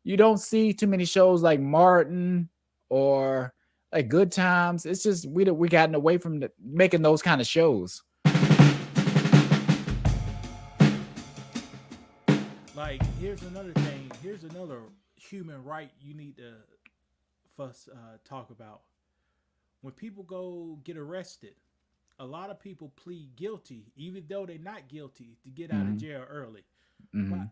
You don't see too many shows like Martin or like Good Times. It's just we gotten away from making those kind of shows. Like, here's another thing. Here's another human right you need to fuss talk about. When people go get arrested, a lot of people plead guilty, even though they're not guilty, to get out of Hmm. jail early. Why? Hmm.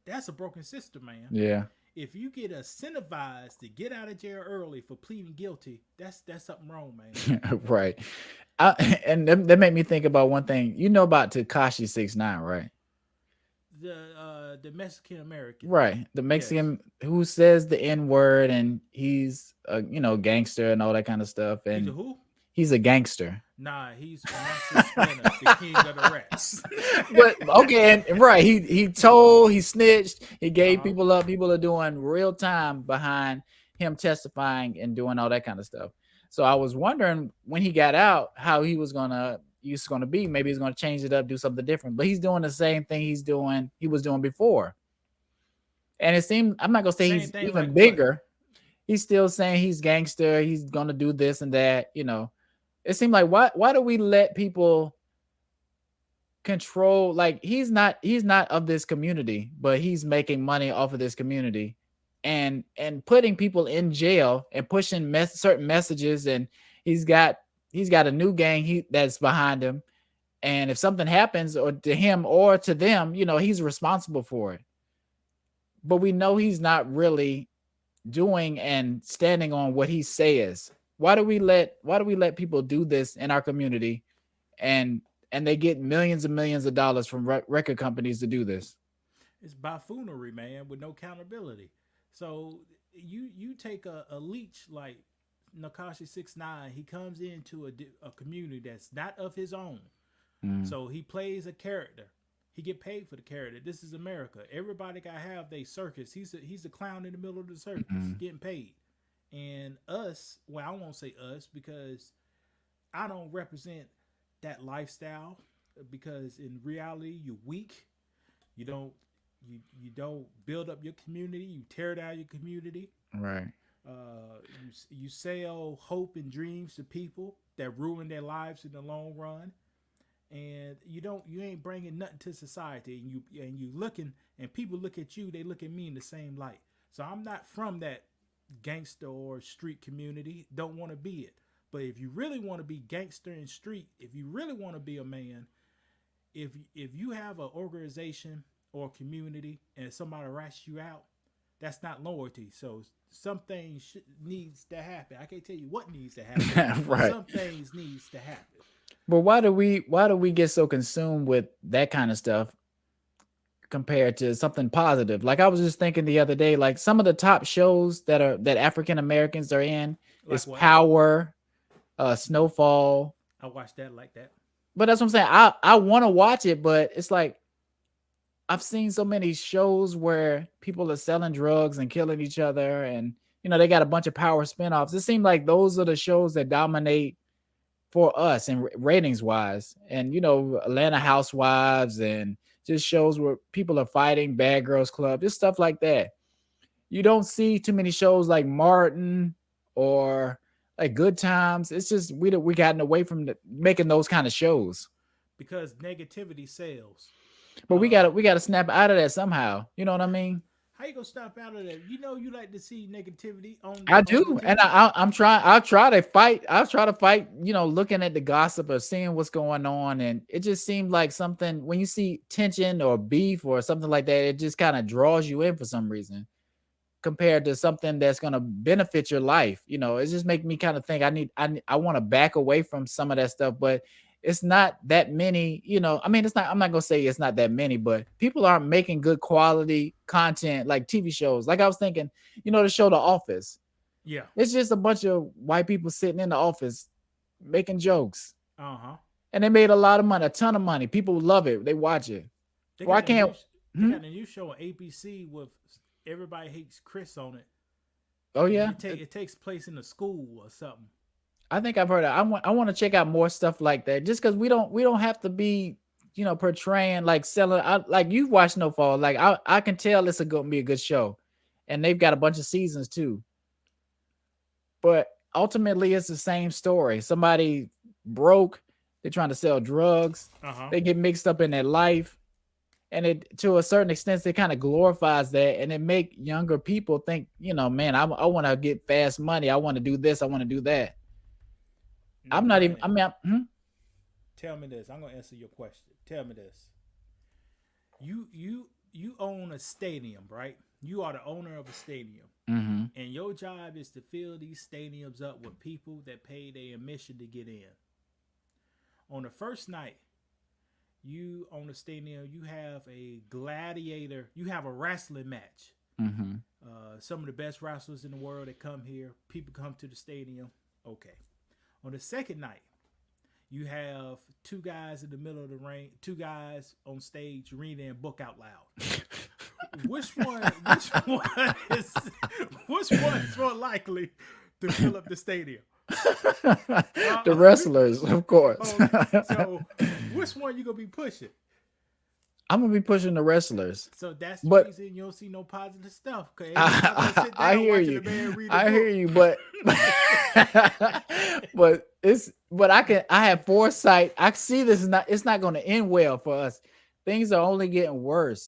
That's a broken system, man. Yeah. If you get incentivized to get out of jail early for pleading guilty, that's something wrong, man. Right. And that made me think about one thing. You know about Takashi 69, right? The Mexican American, Right. The yes. Mexican who says the N word and he's a gangster and all that kind of stuff. He's a And who? he's a gangster. Nah, he's Master Splinter, the king of the rats. But okay, and right, he snitched, he Uh gave huh. people up. People are doing real time behind him testifying and doing all that kind of stuff. So I was wondering when he got out how he was gonna be. Maybe he's gonna change it up, do something different. But he's doing the same thing he was doing before. And it seemed I'm not gonna say Same he's thing like even what? bigger. He's still saying he's gangster, he's gonna do this and that. It seemed like why do we let people control, like he's not of this community, but he's making money off of this community and putting people in jail and pushing certain messages, and he's got he's got a new gang that's behind him, and if something happens or to him or to them, he's responsible for it. But we know he's not really doing and standing on what he says. Why do we let people do this in our community, and they get millions and millions of dollars from record companies to do this? It's buffoonery, man, with no accountability. So you take a leech like Nakashi 69. He comes into a community that's not of his own. Mm, So he plays a character. He get paid for the character. This is America. Everybody got to have their circus. He's a clown in the middle of the circus mm, getting paid. And us, well, I won't say us because I don't represent that lifestyle, because in reality you're weak. You don't you don't build up your community. You tear down your community. right. You sell hope and dreams to people that ruin their lives in the long run, and you ain't bringing nothing to society. And you looking, and people look at you. They look at me in the same light. So I'm not from that gangster or street community. Don't want to be it. But if you really want to be gangster and street, if you really want to be a man, if you have an organization or a community and somebody rats you out, that's not loyalty. So some things needs to happen. I can't tell you what needs to happen, but Right. some things needs to happen. But why do we get so consumed with that kind of stuff compared to something positive? Like I was just thinking the other day, like some of the top shows that African Americans are in Like is what? Power, Snowfall. I watched that like that. But that's what I'm saying. I want to watch it, but it's like I've seen so many shows where people are selling drugs and killing each other, and they got a bunch of Power spinoffs. It seems like those are the shows that dominate for us and ratings wise. And Atlanta Housewives and just shows where people are fighting, Bad Girls Club, just stuff like that. You don't see too many shows like Martin or like Good Times. It's just we gotten away from making those kind of shows. Because negativity sells. But we Uh, gotta we gotta snap out of that somehow. You know what I mean? how you gonna stop out of that? You know you like to see negativity I on the do, and TV. I'm trying. I'll try to fight. I'll try to fight. Looking at the gossip or seeing what's going on, and it just seemed like something when you see tension or beef or something like that, it just kind of draws you in for some reason. Compared to something that's gonna benefit your life, it just make me kind of think I want to back away from some of that stuff, but it's not that many. I mean, it's not. I'm not gonna say it's not that many, but people aren't making good quality content like TV shows. Like I was thinking, the show The Office, Yeah. it's just a bunch of white people sitting in the office making jokes. Uh huh. And they made a lot of money, a ton of money. People love it. They watch it. They Why got a can't new they hmm? got a new show on ABC with Everybody Hates Chris on it, Oh and yeah. it takes place in a school or something. I think I've heard it. I want to check out more stuff like that just cuz we don't have to be, portraying like selling like you watch Snowfall. Like I can tell it's going to be a good show. and they've got a bunch of seasons too. But ultimately, it's the same story. Somebody broke, they're trying to sell drugs, Uh-huh. they get mixed up in their life, and it to a certain extent it kind of glorifies that, and it make younger people think, man, I want to get fast money, I want to do this, I want to do that. Now, I'm not even. I Brandon, mean, tell me this. I'm gonna answer your question. Tell me this. You own a stadium, right? You are the owner of a stadium. mm-hmm, And your job is to fill these stadiums up with people that pay their admission to get in. On the first night, you own a stadium, you have a gladiator, you have a wrestling match. mm-hmm. Some of the best wrestlers in the world that come here, people come to the stadium. Okay. On the second night, you have two guys in the middle of the ring, two guys on stage reading a book out loud. Which one? Is which one is more likely to fill up the stadium? The wrestlers, of course. So, which one you gonna be pushing? I'm gonna be pushing the wrestlers. So that's the But reason you don't see no positive stuff. Cause I hear you. I hear you, but but I have foresight. I see this is not it's not gonna end well for us. Things are only getting worse.